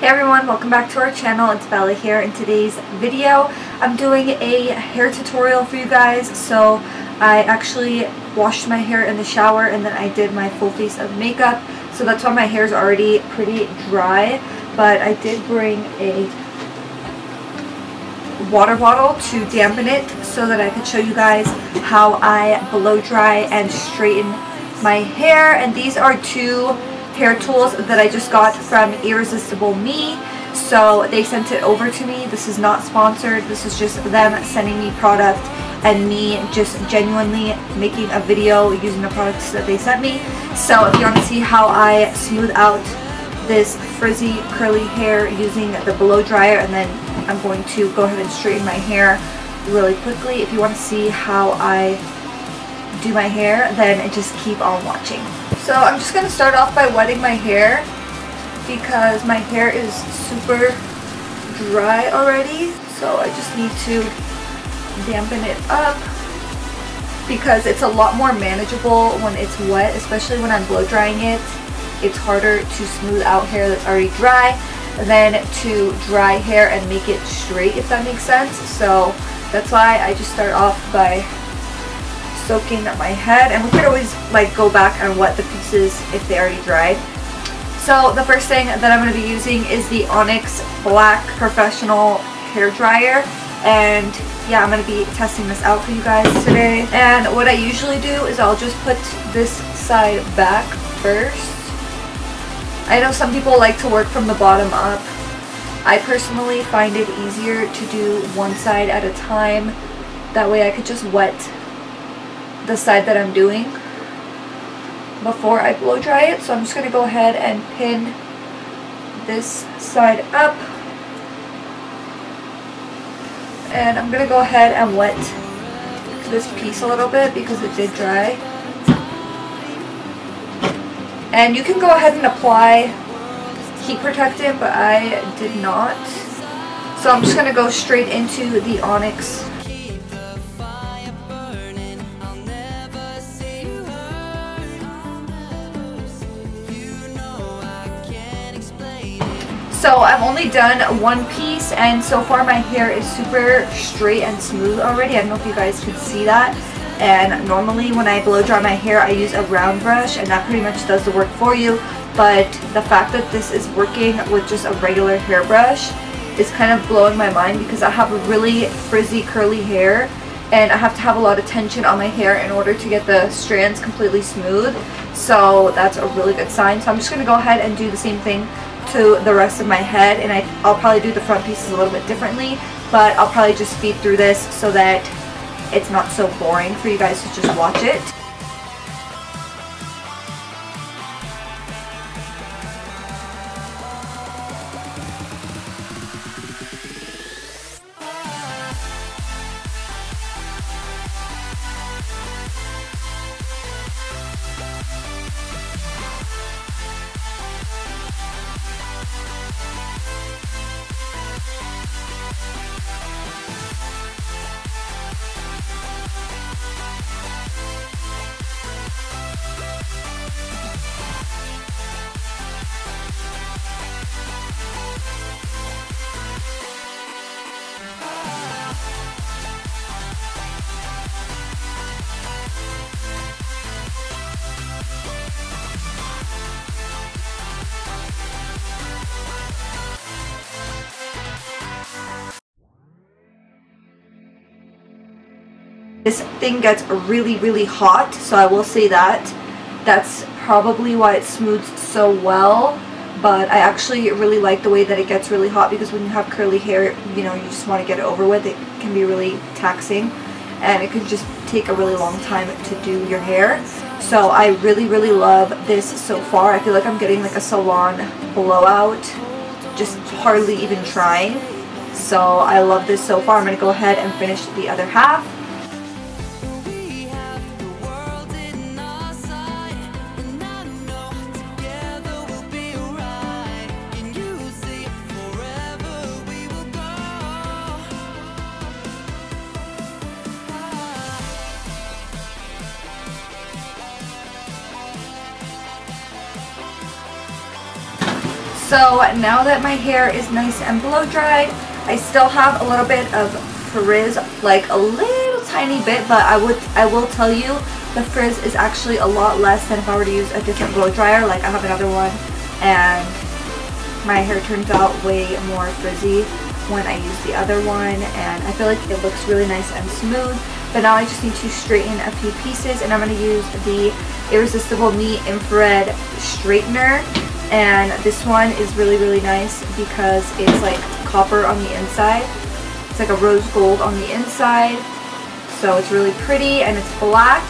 Hey everyone, welcome back to our channel. It's Bella here. In today's video, I'm doing a hair tutorial for you guys. So I actually washed my hair in the shower and then I did my full face of makeup. So that's why my hair is already pretty dry. But I did bring a water bottle to dampen it so that I could show you guys how I blow dry and straighten my hair. And these are two hair tools that I just got from Irresistible Me, so they sent it over to me. This is not sponsored, this is just them sending me product and me just genuinely making a video using the products that they sent me. So if you want to see how I smooth out this frizzy curly hair using the blow dryer, and then I'm going to go ahead and straighten my hair really quickly. If you want to see how I do my hair, then just keep on watching. So I'm just going to start off by wetting my hair because my hair is super dry already. So I just need to dampen it up because it's a lot more manageable when it's wet, especially when I'm blow drying it. It's harder to smooth out hair that's already dry than to dry hair and make it straight, if that makes sense. So that's why I just start off by soaking my head, and we could always like go back and wet the pieces if they already dried. So the first thing that I'm going to be using is the Onyx Black Professional Hair Dryer, and yeah, I'm going to be testing this out for you guys today. And what I usually do is I'll just put this side back first. I know some people like to work from the bottom up. I personally find it easier to do one side at a time. That way I could just wet the side that I'm doing before I blow dry it. So I'm just going to go ahead and pin this side up, and I'm going to go ahead and wet this piece a little bit because it did dry. And you can go ahead and apply heat protectant, but I did not. So I'm just going to go straight into the Onyx. So I've only done one piece, and so far my hair is super straight and smooth already. I don't know if you guys can see that. And normally when I blow dry my hair, I use a round brush, and that pretty much does the work for you. But the fact that this is working with just a regular hairbrush is kind of blowing my mind, because I have really frizzy curly hair and I have to have a lot of tension on my hair in order to get the strands completely smooth. So that's a really good sign. So I'm just going to go ahead and do the same thing to the rest of my head, and I'll probably do the front pieces a little bit differently, but I'll probably just speed through this so that it's not so boring for you guys to just watch it. This thing gets really hot, so I will say that. That's probably why it smooths so well, but I actually really like the way that it gets really hot, because when you have curly hair, you know, you just want to get it over with. It can be really taxing, and it can just take a really long time to do your hair. So I really love this so far. I feel like I'm getting like a salon blowout, just hardly even trying. So I love this so far. I'm going to go ahead and finish the other half. So now that my hair is nice and blow dried, I still have a little bit of frizz, like a little tiny bit, but I will tell you the frizz is actually a lot less than if I were to use a different blow dryer. Like I have another one and my hair turns out way more frizzy when I use the other one, and I feel like it looks really nice and smooth. But now I just need to straighten a few pieces, and I'm going to use the Irresistible Me Infrared Straightener. And this one is really nice because it's like copper on the inside. It's like a rose gold on the inside. So it's really pretty, and it's black.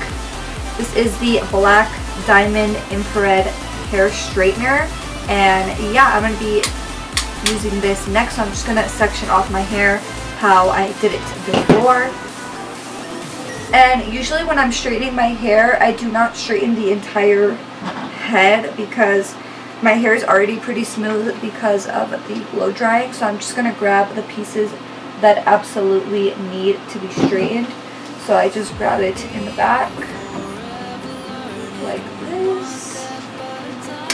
This is the Black Diamond Infrared Hair Straightener. And yeah, I'm going to be using this next. So I'm just going to section off my hair how I did it before. And usually when I'm straightening my hair, I do not straighten the entire head because my hair is already pretty smooth because of the blow drying. So I'm just going to grab the pieces that absolutely need to be straightened. So I just grab it in the back like this.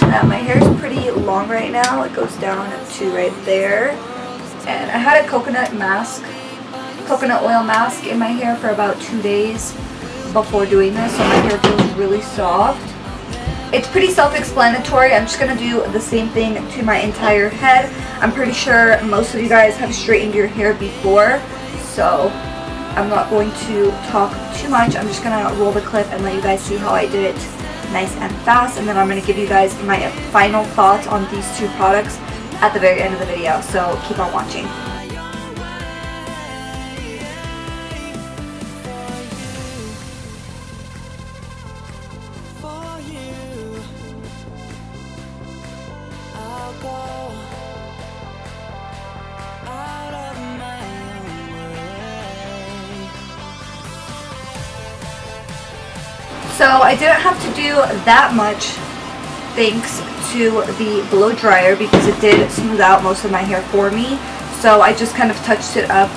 My hair is pretty long right now. It goes down to right there. And I had a coconut oil mask in my hair for about 2 days before doing this, so my hair feels really soft. It's pretty self-explanatory. I'm just going to do the same thing to my entire head. I'm pretty sure most of you guys have straightened your hair before, so I'm not going to talk too much. I'm just going to roll the clip and let you guys see how I did it nice and fast, and then I'm going to give you guys my final thoughts on these two products at the very end of the video, so keep on watching. So I didn't have to do that much thanks to the blow dryer because it did smooth out most of my hair for me. So I just kind of touched it up,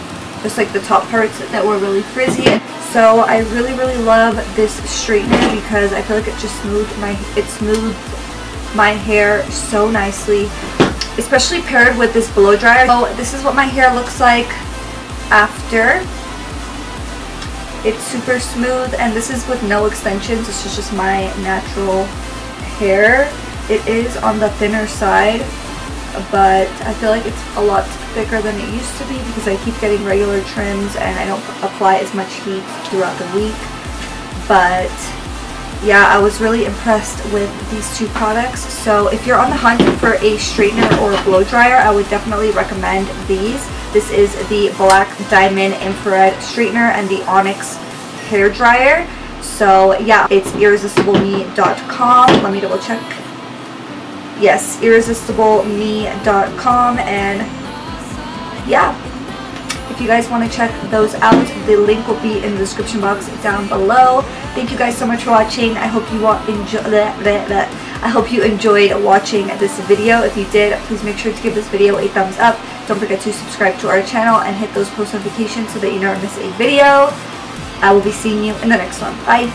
just like the top parts that were really frizzy. So I really love this straightener because I feel like it just smoothed my hair so nicely, especially paired with this blow dryer. So this is what my hair looks like after. It's super smooth, and this is with no extensions. This is just my natural hair. It is on the thinner side, but I feel like it's a lot thicker than it used to be because I keep getting regular trims and I don't apply as much heat throughout the week. But yeah, I was really impressed with these two products. So if you're on the hunt for a straightener or a blow dryer, I would definitely recommend these. This is the Black Diamond Infrared Straightener and the Onyx Hair Dryer. So yeah, it's irresistibleme.com. Let me double check. Yes, irresistibleme.com. And yeah, if you guys want to check those out, the link will be in the description box down below. Thank you guys so much for watching. I hope you enjoyed watching this video. If you did, please make sure to give this video a thumbs up. Don't forget to subscribe to our channel and hit those post notifications so that you never miss a video. I will be seeing you in the next one. Bye.